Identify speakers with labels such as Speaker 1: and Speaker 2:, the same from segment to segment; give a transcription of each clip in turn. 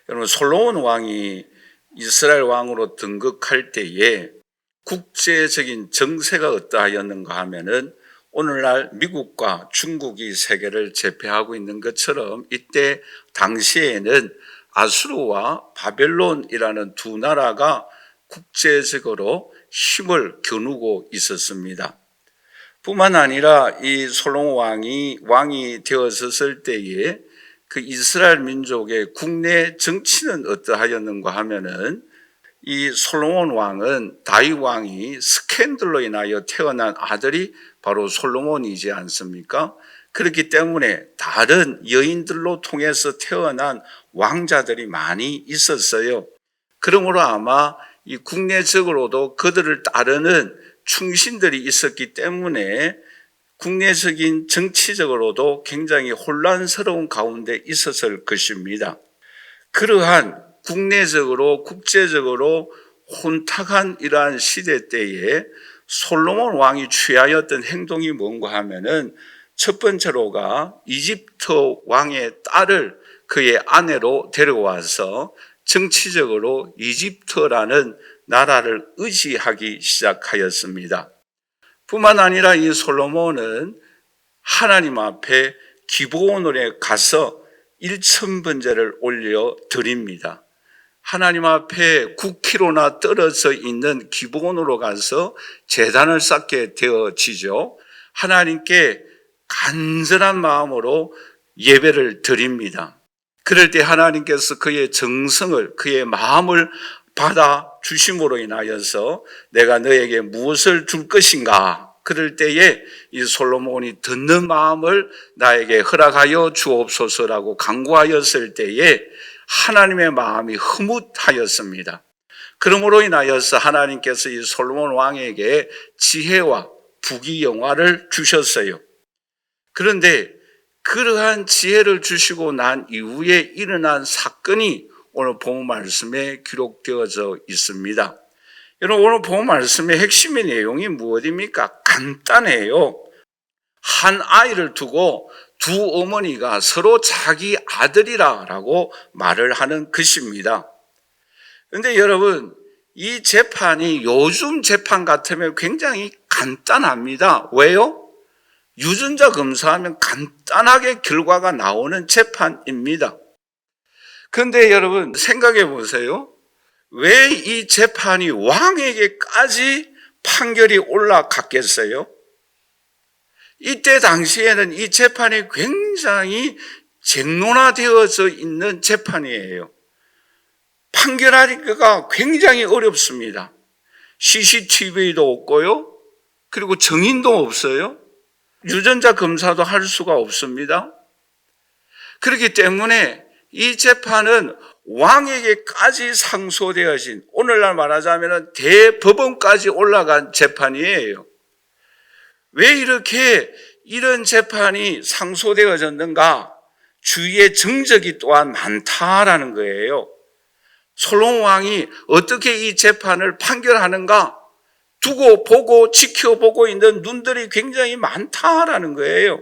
Speaker 1: 여러분, 솔로몬 왕이 이스라엘 왕으로 등극할 때에 국제적인 정세가 어떠하였는가 하면은 오늘날 미국과 중국이 세계를 제패하고 있는 것처럼 이때 당시에는 아수르와 바벨론이라는 두 나라가 국제적으로 힘을 겨누고 있었습니다. 뿐만 아니라 이 솔로몬 왕이 되었을 때에 그 이스라엘 민족의 국내 정치는 어떠하였는가 하면은 이 솔로몬 왕은 다윗 왕이 스캔들로 인하여 태어난 아들이 바로 솔로몬이지 않습니까? 그렇기 때문에 다른 여인들로 통해서 태어난 왕자들이 많이 있었어요. 그러므로 아마 이 국내적으로도 그들을 따르는 충신들이 있었기 때문에 국내적인 정치적으로도 굉장히 혼란스러운 가운데 있었을 것입니다. 그러한 국내적으로 국제적으로 혼탁한 이러한 시대 때에 솔로몬 왕이 취하였던 행동이 뭔가 하면은 첫 번째로가 이집트 왕의 딸을 그의 아내로 데려와서 정치적으로 이집트라는 나라를 의지하기 시작하였습니다. 뿐만 아니라 이 솔로몬은 하나님 앞에 기브온에 가서 일천번제를 올려 드립니다. 하나님 앞에 9km나 떨어져 있는 기브온으로 가서 제단을 쌓게 되어지죠. 하나님께 간절한 마음으로 예배를 드립니다. 그럴 때 하나님께서 그의 정성을, 그의 마음을 받아 주심으로 인하여서 내가 너에게 무엇을 줄 것인가? 그럴 때에 이 솔로몬이 듣는 마음을 나에게 허락하여 주옵소서라고 간구하였을 때에 하나님의 마음이 흐뭇하였습니다. 그러므로 인하여서 하나님께서 이 솔로몬 왕에게 지혜와 부귀영화를 주셨어요. 그런데 그러한 지혜를 주시고 난 이후에 일어난 사건이 오늘 본문 말씀에 기록되어져 있습니다. 여러분, 오늘 본문 말씀의 핵심의 내용이 무엇입니까? 간단해요. 한 아이를 두고 두 어머니가 서로 자기 아들이라고 말을 하는 것입니다. 그런데 여러분, 이 재판이 요즘 재판 같으면 굉장히 간단합니다. 왜요? 유전자 검사하면 간단하게 결과가 나오는 재판입니다. 그런데 여러분 생각해 보세요. 왜 이 재판이 왕에게까지 판결이 올라갔겠어요? 이때 당시에는 이 재판이 굉장히 쟁론화되어져 있는 재판이에요. 판결하기가 굉장히 어렵습니다. CCTV도 없고요. 그리고 증인도 없어요. 유전자 검사도 할 수가 없습니다. 그렇기 때문에 이 재판은 왕에게까지 상소되어진, 오늘날 말하자면 대법원까지 올라간 재판이에요. 왜 이렇게 이런 재판이 상소되어졌는가? 주위에 정적이 또한 많다라는 거예요. 솔로몬 왕이 어떻게 이 재판을 판결하는가? 두고 보고 지켜보고 있는 눈들이 굉장히 많다라는 거예요.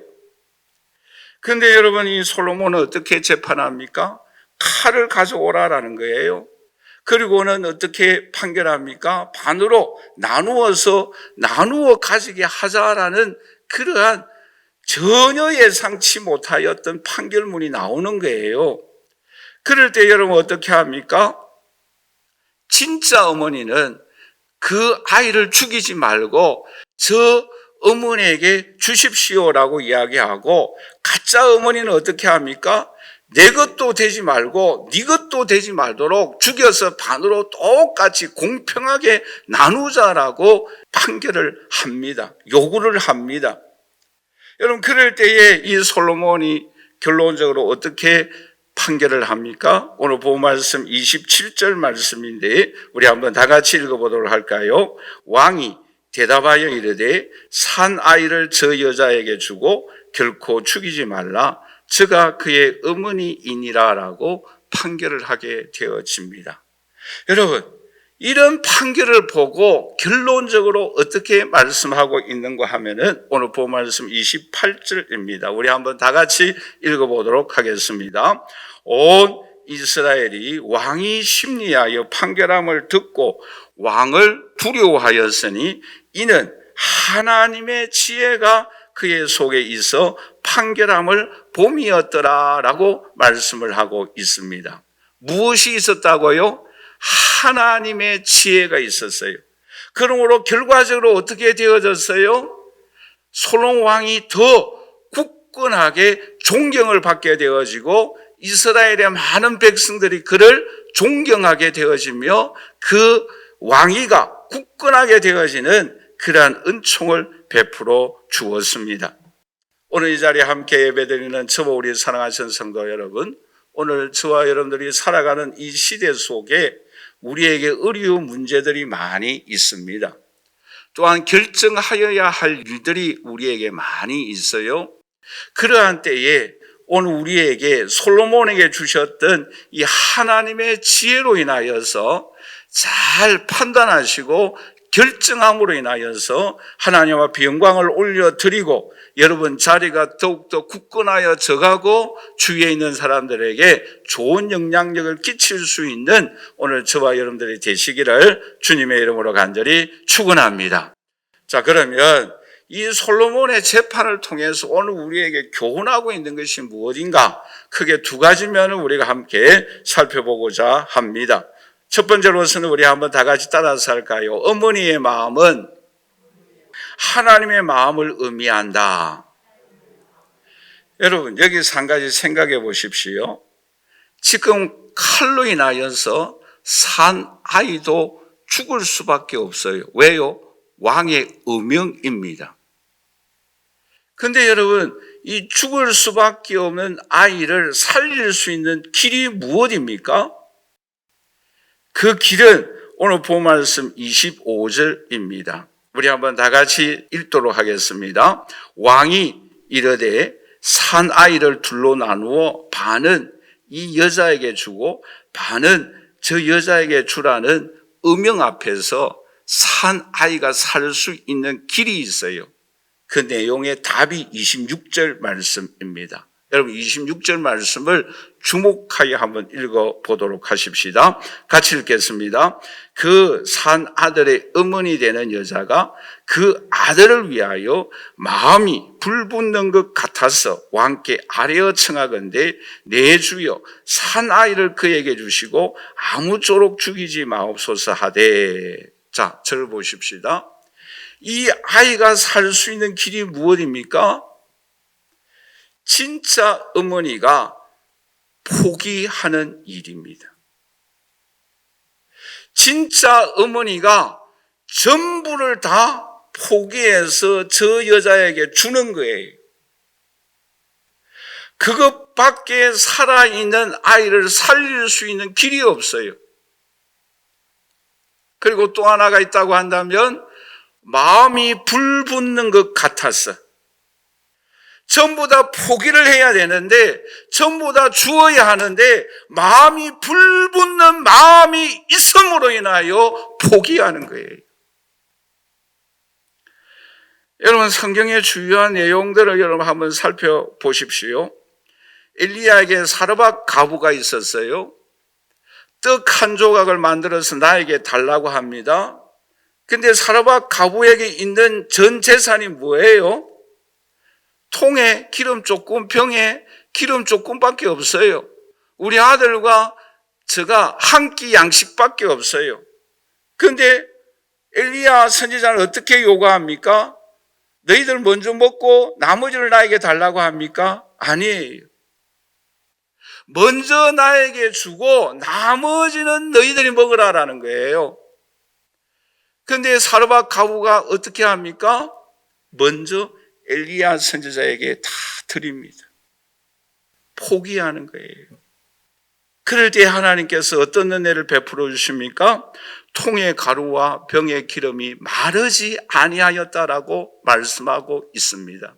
Speaker 1: 그런데 여러분, 이 솔로몬은 어떻게 재판합니까? 칼을 가져오라라는 거예요. 그리고는 어떻게 판결합니까? 반으로 나누어 가지게 하자라는 그러한 전혀 예상치 못하였던 판결문이 나오는 거예요. 그럴 때 여러분 어떻게 합니까? 진짜 어머니는 그 아이를 죽이지 말고 저 어머니에게 주십시오라고 이야기하고, 가짜 어머니는 어떻게 합니까? 내 것도 되지 말고 네 것도 되지 말도록 죽여서 반으로 똑같이 공평하게 나누자라고 판결을 합니다. 요구를 합니다. 여러분, 그럴 때에 이 솔로몬이 결론적으로 어떻게 판결을 합니까? 오늘 본 말씀 27절 말씀인데 우리 한번 다 같이 읽어보도록 할까요? 왕이 대답하여 이르되 산 아이를 저 여자에게 주고 결코 죽이지 말라. 저가 그의 어머니이니라라고 판결을 하게 되어집니다. 여러분, 이런 판결을 보고 결론적으로 어떻게 말씀하고 있는가 하면은 오늘 본 말씀 28절입니다. 우리 한번 다 같이 읽어보도록 하겠습니다. 온 이스라엘이 왕이 심리하여 판결함을 듣고 왕을 두려워하였으니 이는 하나님의 지혜가 그의 속에 있어 판결함을 봄이었더라라고 말씀을 하고 있습니다. 무엇이 있었다고요? 하나님의 지혜가 있었어요. 그러므로 결과적으로 어떻게 되어졌어요? 솔로몬 왕이 더 굳건하게 존경을 받게 되어지고 이스라엘의 많은 백성들이 그를 존경하게 되어지며 그 왕위가 굳건하게 되어지는 그러한 은총을 베풀어 주었습니다. 오늘 이 자리에 함께 예배드리는 저와 우리 사랑하신 성도 여러분, 오늘 저와 여러분들이 살아가는 이 시대 속에 우리에게 어려운 문제들이 많이 있습니다. 또한 결정하여야 할 일들이 우리에게 많이 있어요. 그러한 때에 오늘 우리에게 솔로몬에게 주셨던 이 하나님의 지혜로 인하여서 잘 판단하시고 결정함으로 인하여서 하나님 앞에 영광을 올려드리고 여러분 자리가 더욱더 굳건하여 져가고 주위에 있는 사람들에게 좋은 영향력을 끼칠 수 있는 오늘 저와 여러분들이 되시기를 주님의 이름으로 간절히 축원합니다. 자, 그러면 이 솔로몬의 재판을 통해서 오늘 우리에게 교훈하고 있는 것이 무엇인가? 크게 두 가지 면을 우리가 함께 살펴보고자 합니다. 첫 번째로서는 우리 한번 다 같이 따라서 할까요? 어머니의 마음은 하나님의 마음을 의미한다. 여러분, 여기서 한 가지 생각해 보십시오. 지금 칼로 인하여서 산 아이도 죽을 수밖에 없어요. 왜요? 왕의 음명입니다. 근데 여러분, 이 죽을 수밖에 없는 아이를 살릴 수 있는 길이 무엇입니까? 그 길은 오늘 본 말씀 25절입니다. 우리 한번 다 같이 읽도록 하겠습니다. 왕이 이르되 산 아이를 둘로 나누어 반은 이 여자에게 주고 반은 저 여자에게 주라는 음명 앞에서 산 아이가 살 수 있는 길이 있어요. 그 내용의 답이 26절 말씀입니다. 여러분 26절 말씀을 주목하여 한번 읽어보도록 하십시다. 같이 읽겠습니다. 그 산 아들의 어머니 되는 여자가 그 아들을 위하여 마음이 불붙는 것 같아서 왕께 아뢰어 청하건대 내 주여 산 아이를 그에게 주시고 아무쪼록 죽이지 마옵소서 하되. 자, 저를 보십시다. 이 아이가 살 수 있는 길이 무엇입니까? 진짜 어머니가 포기하는 일입니다. 진짜 어머니가 전부를 다 포기해서 저 여자에게 주는 거예요. 그것밖에 살아있는 아이를 살릴 수 있는 길이 없어요. 그리고 또 하나가 있다고 한다면 마음이 불붙는 것 같아서 전부 다 포기를 해야 되는데 전부 다 주어야 하는데 마음이 불붙는 마음이 있음으로 인하여 포기하는 거예요. 여러분 성경의 주요한 내용들을 여러분 한번 살펴보십시오. 엘리야에게 사르밧 과부가 있었어요. 떡 한 조각을 만들어서 나에게 달라고 합니다. 근데 사르밧 과부에게 있는 전 재산이 뭐예요? 통에 기름 조금, 병에 기름 조금밖에 없어요. 우리 아들과 제가 한 끼 양식밖에 없어요. 그런데 엘리야 선지자는 어떻게 요구합니까? 너희들 먼저 먹고 나머지를 나에게 달라고 합니까? 아니에요. 먼저 나에게 주고 나머지는 너희들이 먹으라라는 거예요. 그런데 사르밧 과부가 어떻게 합니까? 먼저 엘리야 선지자에게 다 드립니다. 포기하는 거예요. 그럴 때 하나님께서 어떤 은혜를 베풀어 주십니까? 통의 가루와 병의 기름이 마르지 아니하였다라고 말씀하고 있습니다.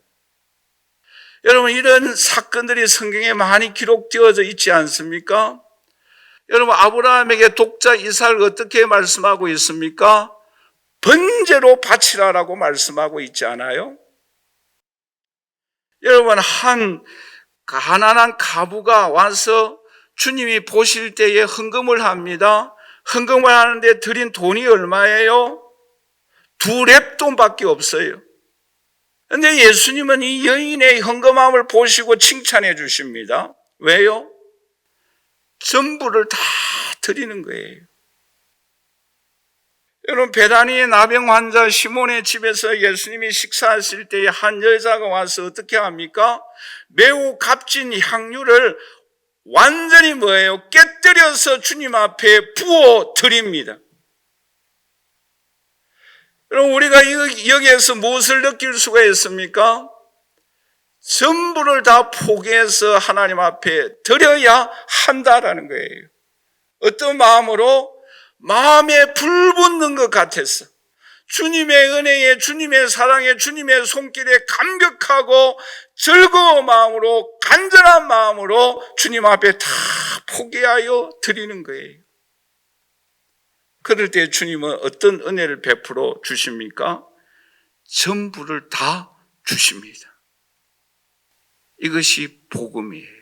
Speaker 1: 여러분 이런 사건들이 성경에 많이 기록되어져 있지 않습니까? 여러분 아브라함에게 독자 이삭을 어떻게 말씀하고 있습니까? 번제로 바치라라고 말씀하고 있지 않아요? 여러분 한 가난한 과부가 와서 주님이 보실 때에 헌금을 합니다. 헌금을 하는데 드린 돈이 얼마예요? 2렙돈밖에 없어요. 그런데 예수님은 이 여인의 헌금함을 보시고 칭찬해 주십니다. 왜요? 전부를 다 드리는 거예요. 여러분, 베다니의 나병 환자 시몬의 집에서 예수님이 식사하실 때에 한 여자가 와서 어떻게 합니까? 매우 값진 향유를 완전히 뭐예요? 깨뜨려서 주님 앞에 부어 드립니다. 그럼 우리가 여기에서 무엇을 느낄 수가 있습니까? 전부를 다 포기해서 하나님 앞에 드려야 한다라는 거예요. 어떤 마음으로? 마음에 불 붙는 것 같았어. 주님의 은혜에, 주님의 사랑에, 주님의 손길에 감격하고 즐거운 마음으로, 간절한 마음으로 주님 앞에 다 포기하여 드리는 거예요. 그럴 때 주님은 어떤 은혜를 베풀어 주십니까? 전부를 다 주십니다. 이것이 복음이에요.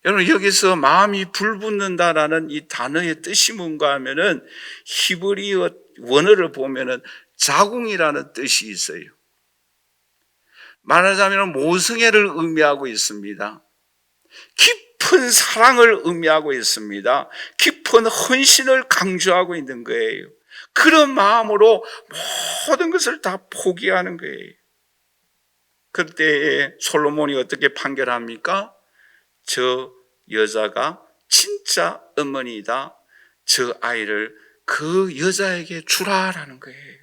Speaker 1: 여러분, 여기서 마음이 불붙는다라는 이 단어의 뜻이 뭔가 하면은 히브리어 원어를 보면은 자궁이라는 뜻이 있어요. 말하자면 모성애를 의미하고 있습니다. 깊은 사랑을 의미하고 있습니다. 깊은 헌신을 강조하고 있는 거예요. 그런 마음으로 모든 것을 다 포기하는 거예요. 그때 솔로몬이 어떻게 판결합니까? 저 여자가 진짜 어머니다. 저 아이를 그 여자에게 주라라는 거예요.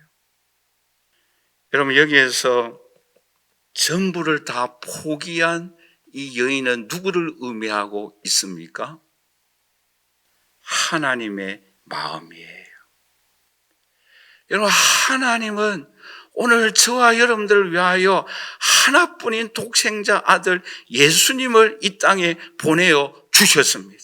Speaker 1: 여러분, 여기에서 전부를 다 포기한 이 여인은 누구를 의미하고 있습니까? 하나님의 마음이에요. 여러분, 하나님은 오늘 저와 여러분들을 위하여 하나뿐인 독생자 아들 예수님을 이 땅에 보내어 주셨습니다.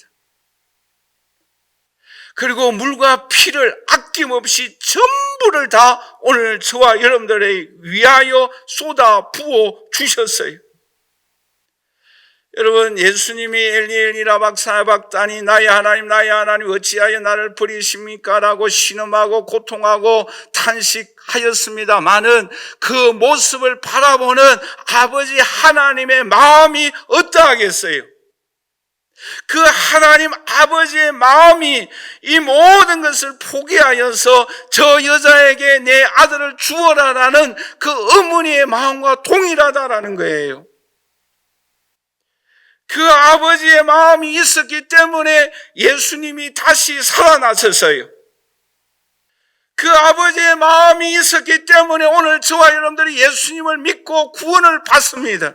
Speaker 1: 그리고 물과 피를 아낌없이 전부를 다 오늘 저와 여러분들을 위하여 쏟아 부어 주셨어요. 여러분, 예수님이 엘리 엘리 라박사박다니 나의 하나님 어찌하여 나를 버리십니까? 라고 신음하고 고통하고 탄식하였습니다마는 그 모습을 바라보는 아버지 하나님의 마음이 어떠하겠어요? 그 하나님 아버지의 마음이 이 모든 것을 포기하여서 저 여자에게 내 아들을 주어라라는 그 어머니의 마음과 동일하다라는 거예요. 그 아버지의 마음이 있었기 때문에 예수님이 다시 살아나셨어요. 그 아버지의 마음이 있었기 때문에 오늘 저와 여러분들이 예수님을 믿고 구원을 받습니다.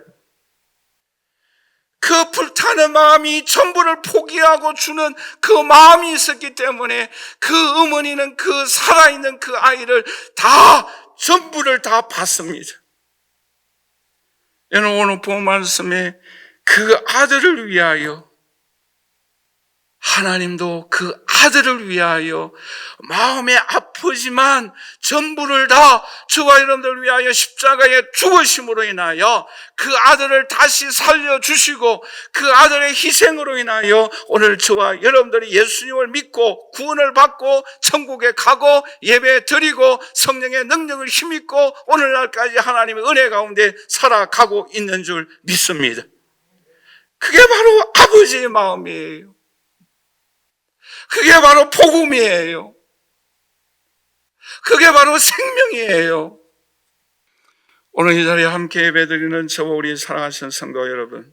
Speaker 1: 그 불타는 마음이 전부를 포기하고 주는 그 마음이 있었기 때문에 그 어머니는 그 살아있는 그 아이를 다 전부를 다 받습니다. 여러분, 오늘 본 말씀에 그 아들을 위하여 하나님도 그 아들을 위하여 마음에 아프지만 전부를 다 저와 여러분들을 위하여 십자가에 죽으심으로 인하여 그 아들을 다시 살려주시고 그 아들의 희생으로 인하여 오늘 저와 여러분들이 예수님을 믿고 구원을 받고 천국에 가고 예배 드리고 성령의 능력을 힘입고 오늘날까지 하나님의 은혜 가운데 살아가고 있는 줄 믿습니다. 그게 바로 아버지의 마음이에요. 그게 바로 복음이에요. 그게 바로 생명이에요. 오늘 이 자리에 함께 예배드리는 저와 우리 사랑하신 성도 여러분,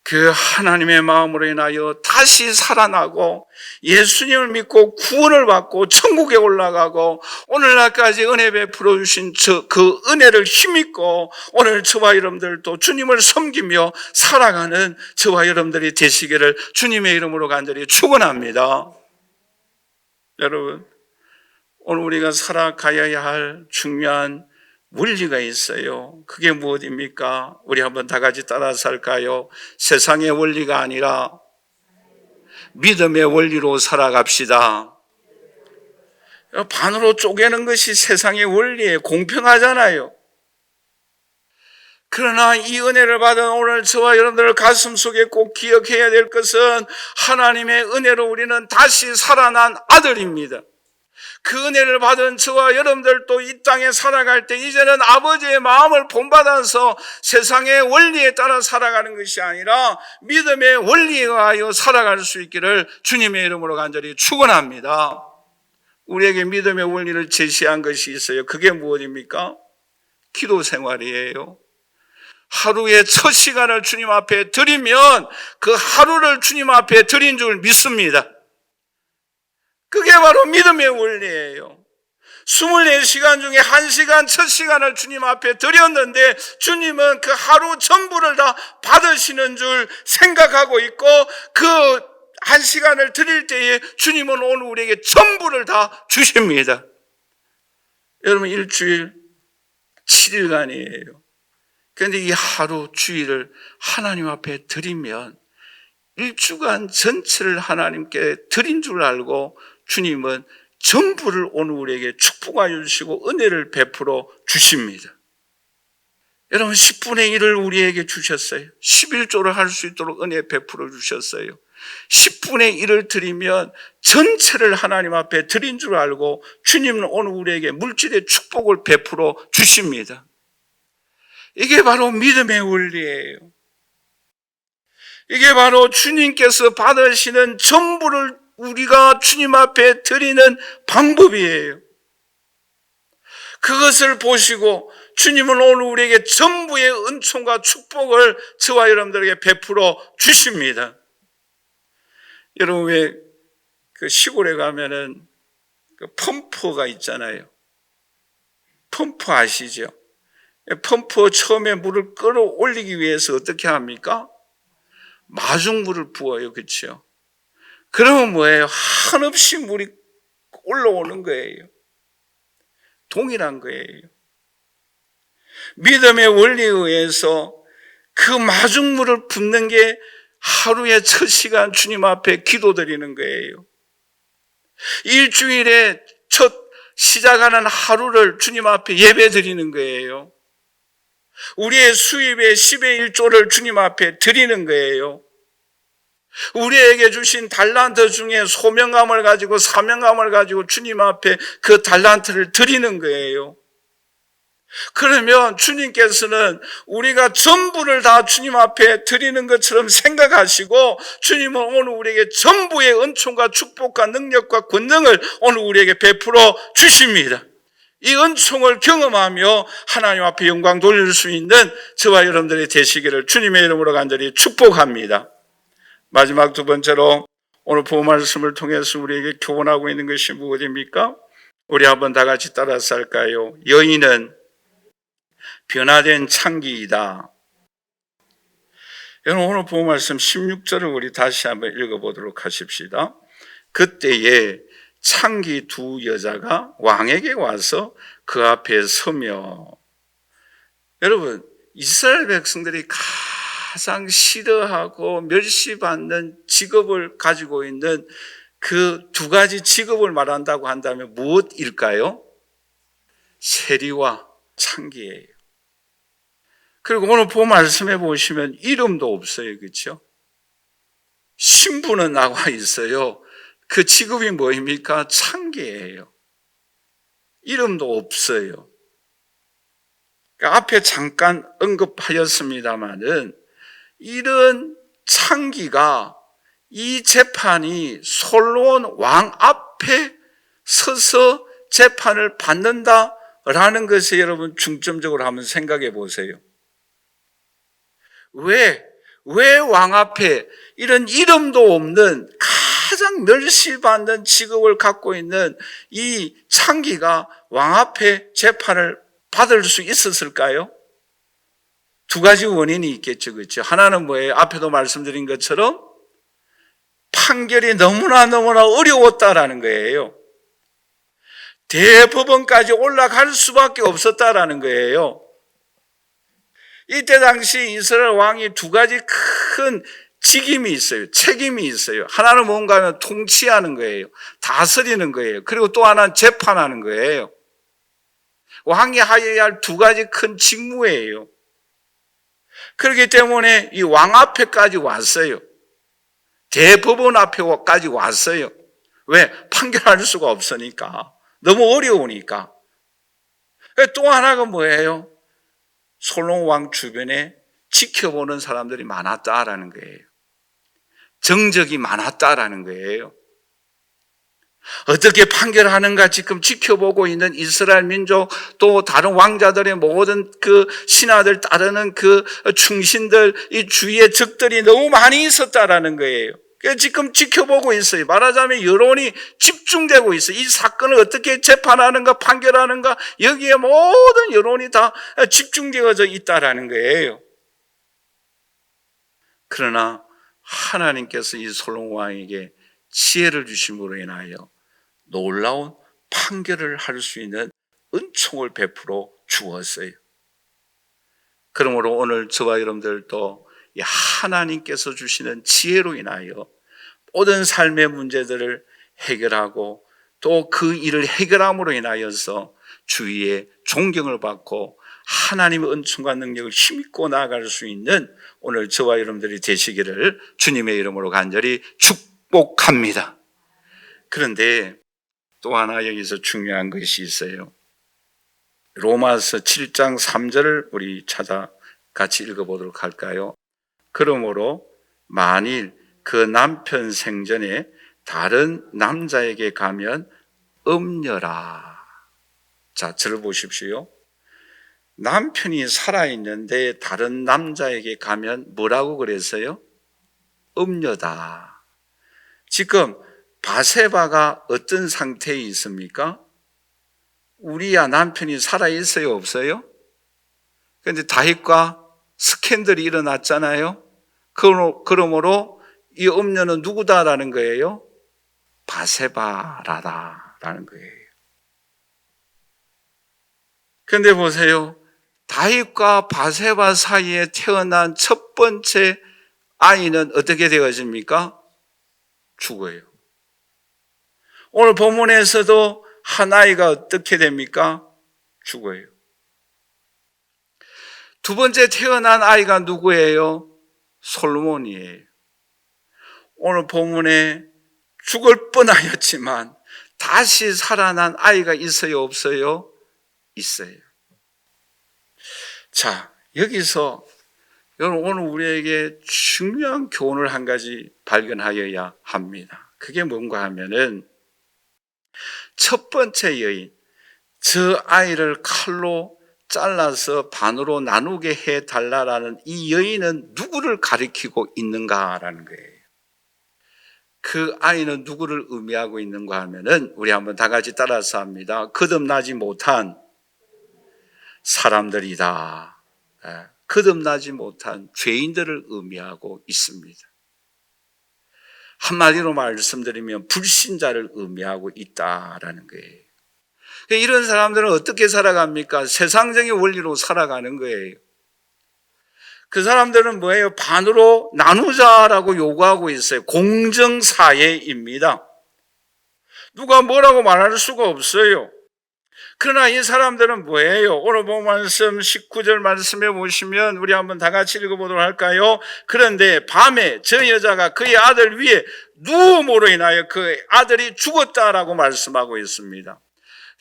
Speaker 1: 그 하나님의 마음으로 인하여 다시 살아나고 예수님을 믿고 구원을 받고 천국에 올라가고 오늘날까지 은혜 베풀어 주신 그 은혜를 힘입고 오늘 저와 여러분들도 주님을 섬기며 살아가는 저와 여러분들이 되시기를 주님의 이름으로 간절히 축원합니다. 여러분, 오늘 우리가 살아가야 할 중요한 원리가 있어요. 그게 무엇입니까? 우리 한번 다 같이 따라서 할까요? 세상의 원리가 아니라 믿음의 원리로 살아갑시다. 반으로 쪼개는 것이 세상의 원리예요. 공평하잖아요. 그러나 이 은혜를 받은 오늘 저와 여러분들 가슴속에 꼭 기억해야 될 것은 하나님의 은혜로 우리는 다시 살아난 아들입니다. 그 은혜를 받은 저와 여러분들도 이 땅에 살아갈 때 이제는 아버지의 마음을 본받아서 세상의 원리에 따라 살아가는 것이 아니라 믿음의 원리에 의하여 살아갈 수 있기를 주님의 이름으로 간절히 축원합니다. 우리에게 믿음의 원리를 제시한 것이 있어요. 그게 무엇입니까? 기도 생활이에요. 하루에 첫 시간을 주님 앞에 드리면 그 하루를 주님 앞에 드린 줄 믿습니다. 그게 바로 믿음의 원리예요. 24시간 중에 1시간 첫 시간을 주님 앞에 드렸는데 주님은 그 하루 전부를 다 받으시는 줄 생각하고 있고 그 1시간을 드릴 때에 주님은 오늘 우리에게 전부를 다 주십니다. 여러분 일주일 7일간이에요. 그런데 이 하루 주일을 하나님 앞에 드리면 일주간 전체를 하나님께 드린 줄 알고 주님은 전부를 오늘 우리에게 축복하여 주시고 은혜를 베풀어 주십니다. 여러분 10분의 1을 우리에게 주셨어요. 11조를 할 수 있도록 은혜 베풀어 주셨어요. 10분의 1을 드리면 전체를 하나님 앞에 드린 줄 알고 주님은 오늘 우리에게 물질의 축복을 베풀어 주십니다. 이게 바로 믿음의 원리예요. 이게 바로 주님께서 받으시는 전부를 우리가 주님 앞에 드리는 방법이에요. 그것을 보시고 주님은 오늘 우리에게 전부의 은총과 축복을 저와 여러분들에게 베풀어 주십니다. 여러분 왜 그 시골에 가면은 그 펌프가 있잖아요. 펌프 아시죠? 펌프 처음에 물을 끌어올리기 위해서 어떻게 합니까? 마중물을 부어요. 그렇죠? 그러면 뭐예요? 한없이 물이 올라오는 거예요. 동일한 거예요. 믿음의 원리에 의해서 그 마중물을 붓는 게 하루에 첫 시간 주님 앞에 기도드리는 거예요. 일주일에 첫 시작하는 하루를 주님 앞에 예배드리는 거예요. 우리의 수입의 10의 1조를 주님 앞에 드리는 거예요. 우리에게 주신 달란트 중에 소명감을 가지고 사명감을 가지고 주님 앞에 그 달란트를 드리는 거예요. 그러면 주님께서는 우리가 전부를 다 주님 앞에 드리는 것처럼 생각하시고 주님은 오늘 우리에게 전부의 은총과 축복과 능력과 권능을 오늘 우리에게 베풀어 주십니다. 이 은총을 경험하며 하나님 앞에 영광 돌릴 수 있는 저와 여러분들이 되시기를 주님의 이름으로 간절히 축복합니다. 마지막 두 번째로 오늘 본문 말씀을 통해서 우리에게 교훈하고 있는 것이 무엇입니까? 우리 한번 다 같이 따라서 할까요? 여인은 변화된 창기이다. 여러분 오늘 본문 말씀 16절을 우리 다시 한번 읽어보도록 하십시다. 그때에 창기 두 여자가 왕에게 와서 그 앞에 서며, 여러분 이스라엘 백성들이 가장 싫어하고 멸시받는 직업을 가지고 있는 그 두 가지 직업을 말한다고 한다면 무엇일까요? 세리와 창기예요. 그리고 오늘 본 말씀해 보시면 이름도 없어요. 그렇죠? 신부는 나와 있어요. 그 직업이 뭐입니까? 창기예요. 이름도 없어요. 그러니까 앞에 잠깐 언급하였습니다마는 이런 창기가 이 재판이 솔로몬 왕 앞에 서서 재판을 받는다라는 것에 여러분 중점적으로 한번 생각해 보세요. 왜 왕 앞에 이런 이름도 없는 가장 멸시받는 직업을 갖고 있는 이 창기가 왕 앞에 재판을 받을 수 있었을까요? 두 가지 원인이 있겠죠. 그렇죠? 하나는 뭐예요? 앞에도 말씀드린 것처럼 판결이 너무나 어려웠다라는 거예요. 대법원까지 올라갈 수밖에 없었다라는 거예요. 이때 당시 이스라엘 왕이 두 가지 큰 직임이 있어요. 책임이 있어요. 하나는 뭔가 하면 통치하는 거예요. 다스리는 거예요. 그리고 또 하나는 재판하는 거예요. 왕이 하여야 할 두 가지 큰 직무예요. 그렇기 때문에 이 왕 앞에까지 왔어요. 대법원 앞에까지 왔어요. 왜? 판결할 수가 없으니까. 너무 어려우니까. 또 하나가 뭐예요? 솔로몬 왕 주변에 지켜보는 사람들이 많았다라는 거예요. 정적이 많았다라는 거예요. 어떻게 판결하는가 지금 지켜보고 있는 이스라엘 민족, 또 다른 왕자들의 모든 그 신하들 따르는 그 충신들, 이 주위에 적들이 너무 많이 있었다라는 거예요. 그래서 지금 지켜보고 있어요. 말하자면 여론이 집중되고 있어요. 이 사건을 어떻게 재판하는가, 판결하는가, 여기에 모든 여론이 다 집중되어져 있다라는 거예요. 그러나 하나님께서 이 솔로몬 왕에게 지혜를 주심으로 인하여 놀라운 판결을 할 수 있는 은총을 베풀어 주었어요. 그러므로 오늘 저와 여러분들도 이 하나님께서 주시는 지혜로 인하여 모든 삶의 문제들을 해결하고 또 그 일을 해결함으로 인하여서 주위에 존경을 받고 하나님의 은총과 능력을 힘입고 나아갈 수 있는 오늘 저와 여러분들이 되시기를 주님의 이름으로 간절히 축복합니다. 그런데 또 하나 여기서 중요한 것이 있어요. 로마서 7장 3절을 우리 같이 읽어보도록 할까요? 그러므로 만일 그 남편 생전에 다른 남자에게 가면 음녀라. 자, 저를 보십시오. 남편이 살아있는데 다른 남자에게 가면 뭐라고 그랬어요? 음녀다. 지금 바세바가 어떤 상태에 있습니까? 우리야 남편이 살아있어요, 없어요? 그런데 다윗과 스캔들이 일어났잖아요. 그러므로 이 음녀는 누구다라는 거예요? 바세바라다라는 거예요. 그런데 보세요. 다윗과 바세바 사이에 태어난 첫 번째 아이는 어떻게 되어집니까? 죽어요. 오늘 본문에서도 한 아이가 어떻게 됩니까? 죽어요. 두 번째 태어난 아이가 누구예요? 솔로몬이에요. 오늘 본문에 죽을 뻔하였지만 다시 살아난 아이가 있어요, 없어요? 있어요. 자, 여기서 여러분 오늘 우리에게 중요한 교훈을 한 가지 발견하여야 합니다. 그게 뭔가 하면은 첫 번째 여인, 저 아이를 칼로 잘라서 반으로 나누게 해달라라는 이 여인은 누구를 가리키고 있는가라는 거예요. 그 아이는 누구를 의미하고 있는가 하면은 우리 한번 다 같이 따라서 합니다. 거듭나지 못한 사람들이다. 거듭나지 못한 죄인들을 의미하고 있습니다. 한마디로 말씀드리면 불신자를 의미하고 있다라는 거예요. 이런 사람들은 어떻게 살아갑니까? 세상적인 원리로 살아가는 거예요. 그 사람들은 뭐예요? 반으로 나누자라고 요구하고 있어요. 공정사회입니다. 누가 뭐라고 말할 수가 없어요. 그러나 이 사람들은 뭐예요? 오늘 본 말씀 19절 말씀에 보시면 우리 한번 다 같이 읽어보도록 할까요? 그런데 밤에 저 여자가 그의 아들 위에 누움으로 인하여 그 아들이 죽었다라고 말씀하고 있습니다.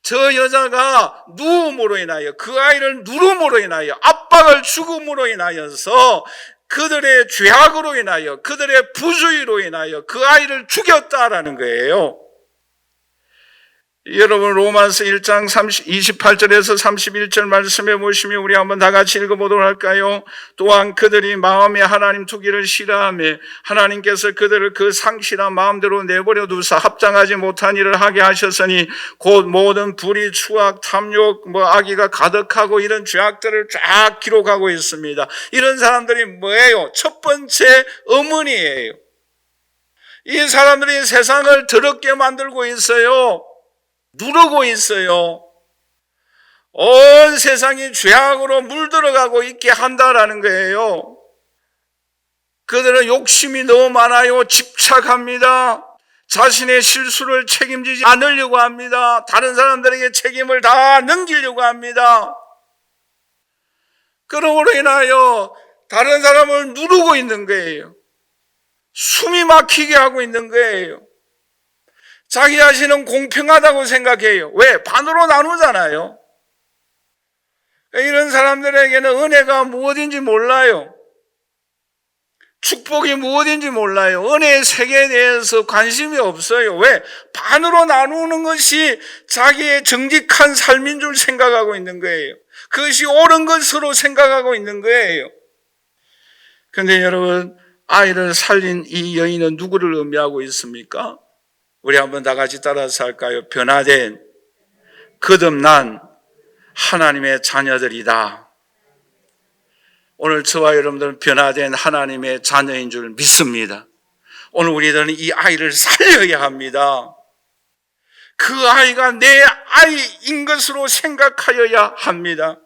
Speaker 1: 저 여자가 누움으로 인하여 그 아이를 누름으로 인하여 압박을 죽음으로 인하여서 그들의 죄악으로 인하여 그들의 부주의로 인하여 그 아이를 죽였다라는 거예요. 여러분 로마서 1장 28절에서 31절 말씀해 보시면 우리 한번 다 같이 읽어보도록 할까요? 또한 그들이 마음에 하나님 두기를 싫어하며 하나님께서 그들을 그 상실한 마음대로 내버려 두사 합당하지 못한 일을 하게 하셨으니 곧 모든 불의, 추악, 탐욕, 악의가 가득하고 이런 죄악들을 쫙 기록하고 있습니다. 이런 사람들이 뭐예요? 첫 번째 어머니예요. 이 사람들이 세상을 더럽게 만들고 있어요. 누르고 있어요. 온 세상이 죄악으로 물들어가고 있게 한다라는 거예요. 그들은 욕심이 너무 많아요. 집착합니다. 자신의 실수를 책임지지 않으려고 합니다. 다른 사람들에게 책임을 다 넘기려고 합니다. 그러므로 인하여 다른 사람을 누르고 있는 거예요. 숨이 막히게 하고 있는 거예요. 자기 자신은 공평하다고 생각해요. 왜? 반으로 나누잖아요. 이런 사람들에게는 은혜가 무엇인지 몰라요. 축복이 무엇인지 몰라요. 은혜의 세계에 대해서 관심이 없어요. 왜? 반으로 나누는 것이 자기의 정직한 삶인 줄 생각하고 있는 거예요. 그것이 옳은 것으로 생각하고 있는 거예요. 그런데 여러분, 아이를 살린 이 여인은 누구를 의미하고 있습니까? 우리 한번 다 같이 따라서 할까요? 변화된, 거듭난 하나님의 자녀들이다. 오늘 저와 여러분들은 변화된 하나님의 자녀인 줄 믿습니다. 오늘 우리들은 이 아이를 살려야 합니다. 그 아이가 내 아이인 것으로 생각하여야 합니다.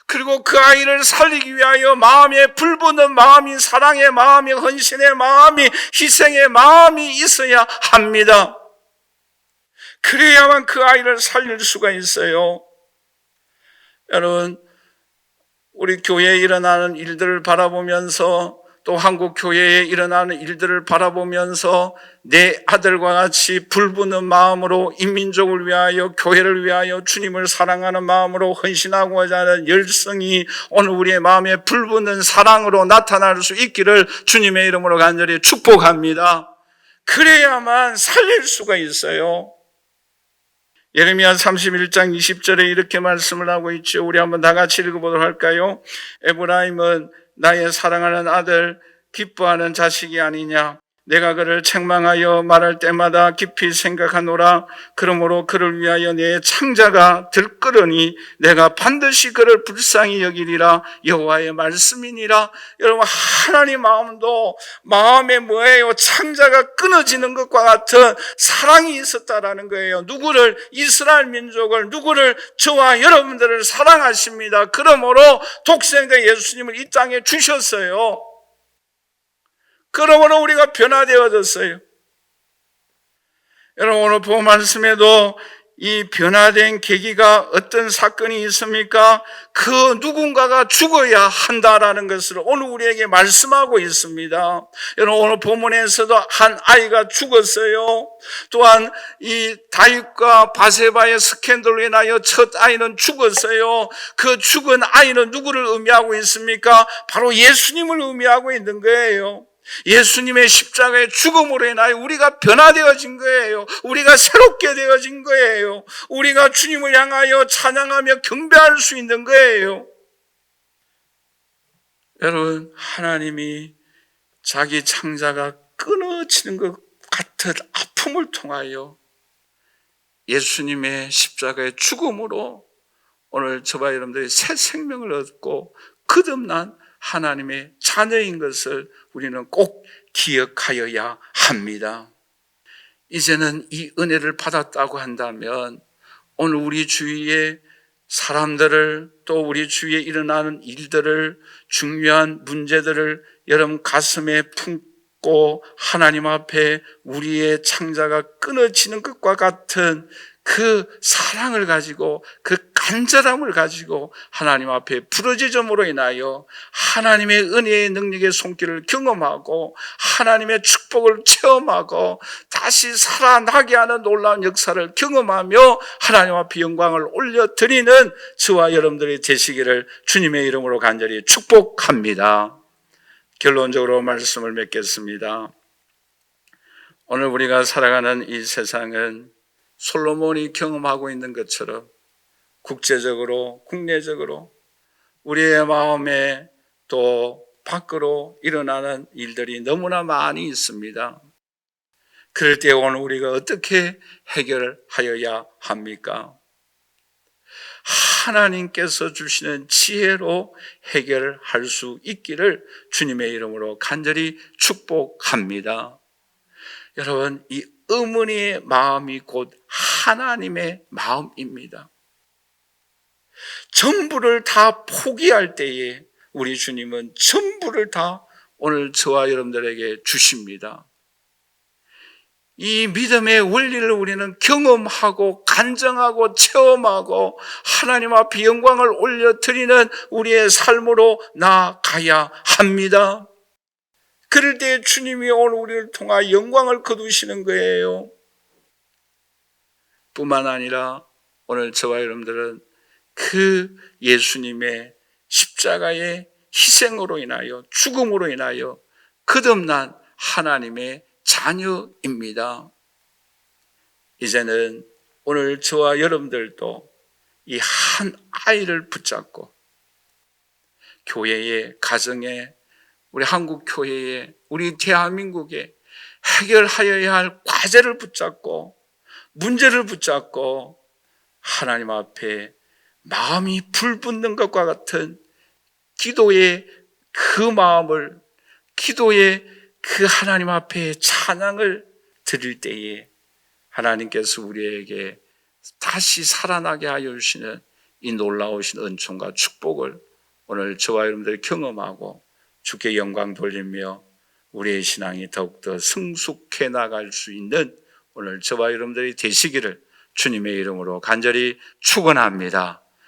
Speaker 1: 그리고 그 아이를 살리기 위하여 마음에 불붙는 마음이, 사랑의 마음이, 헌신의 마음이, 희생의 마음이 있어야 합니다. 그래야만 그 아이를 살릴 수가 있어요. 여러분, 우리 교회에 일어나는 일들을 바라보면서, 또 한국 교회에 일어나는 일들을 바라보면서 내 아들과 같이 불붙는 마음으로 인민족을 위하여, 교회를 위하여 주님을 사랑하는 마음으로 헌신하고자 하는 열성이 오늘 우리의 마음에 불붙는 사랑으로 나타날 수 있기를 주님의 이름으로 간절히 축복합니다. 그래야만 살릴 수가 있어요. 예레미야 31장 20절에 이렇게 말씀을 하고 있죠. 우리 한번 다 같이 읽어보도록 할까요? 에브라임은 나의 사랑하는 아들, 기뻐하는 자식이 아니냐. 내가 그를 책망하여 말할 때마다 깊이 생각하노라. 그러므로 그를 위하여 내 창자가 들끓으니 내가 반드시 그를 불쌍히 여기리라. 여호와의 말씀이니라. 여러분, 하나님 마음도 마음에 뭐예요? 창자가 끊어지는 것과 같은 사랑이 있었다라는 거예요. 누구를? 이스라엘 민족을, 누구를? 저와 여러분들을 사랑하십니다. 그러므로 독생자 예수님을 이 땅에 주셨어요. 그러므로 우리가 변화되어졌어요. 여러분, 오늘 본 말씀에도 이 변화된 계기가 어떤 사건이 있습니까? 그 누군가가 죽어야 한다라는 것을 오늘 우리에게 말씀하고 있습니다. 여러분, 오늘 본문에서도 한 아이가 죽었어요. 또한 이 다윗과 바세바의 스캔들로 인하여 첫 아이는 죽었어요. 그 죽은 아이는 누구를 의미하고 있습니까? 바로 예수님을 의미하고 있는 거예요. 예수님의 십자가의 죽음으로 인하여 우리가 변화되어진 거예요. 우리가 새롭게 되어진 거예요. 우리가 주님을 향하여 찬양하며 경배할 수 있는 거예요. 여러분, 하나님이 자기 창자가 끊어지는 것 같은 아픔을 통하여 예수님의 십자가의 죽음으로 오늘 저와 여러분들이 새 생명을 얻고 거듭난 하나님의 자녀인 것을 우리는 꼭 기억하여야 합니다. 이제는 이 은혜를 받았다고 한다면 오늘 우리 주위의 사람들을, 또 우리 주위에 일어나는 일들을, 중요한 문제들을 여러분 가슴에 품고 하나님 앞에 우리의 창자가 끊어지는 것과 같은 그 사랑을 가지고, 그 간절함을 가지고 하나님 앞에 부르짖음으로 인하여 하나님의 은혜의 능력의 손길을 경험하고 하나님의 축복을 체험하고 다시 살아나게 하는 놀라운 역사를 경험하며 하나님 앞에 영광을 올려드리는 저와 여러분들이 되시기를 주님의 이름으로 간절히 축복합니다. 결론적으로 말씀을 맺겠습니다. 오늘 우리가 살아가는 이 세상은 솔로몬이 경험하고 있는 것처럼 국제적으로, 국내적으로 우리의 마음에 또 밖으로 일어나는 일들이 너무나 많이 있습니다. 그럴 때 오늘 우리가 어떻게 해결하여야 합니까? 하나님께서 주시는 지혜로 해결할 수 있기를 주님의 이름으로 간절히 축복합니다. 여러분, 이 어머니의 마음이 곧 하나님의 마음입니다. 전부를 다 포기할 때에 우리 주님은 전부를 다 오늘 저와 여러분들에게 주십니다. 이 믿음의 원리를 우리는 경험하고 간증하고 체험하고 하나님 앞에 영광을 올려드리는 우리의 삶으로 나아가야 합니다. 그럴 때 주님이 오늘 우리를 통하여 영광을 거두시는 거예요. 뿐만 아니라 오늘 저와 여러분들은 그 예수님의 십자가의 희생으로 인하여 죽음으로 인하여 거듭난 하나님의 자녀입니다. 이제는 오늘 저와 여러분들도 이 한 아이를 붙잡고 교회의 가정에 우리 한국 교회에 우리 대한민국에 해결하여야 할 과제를 붙잡고 문제를 붙잡고 하나님 앞에 마음이 불붙는 것과 같은 기도의 그 마음을 기도의 그 하나님 앞에 찬양을 드릴 때에 하나님께서 우리에게 다시 살아나게 하여 주시는 이 놀라우신 은총과 축복을 오늘 저와 여러분들이 경험하고 주께 영광 돌리며 우리의 신앙이 더욱더 성숙해 나갈 수 있는 오늘 저와 여러분들이 되시기를 주님의 이름으로 간절히 축원합니다.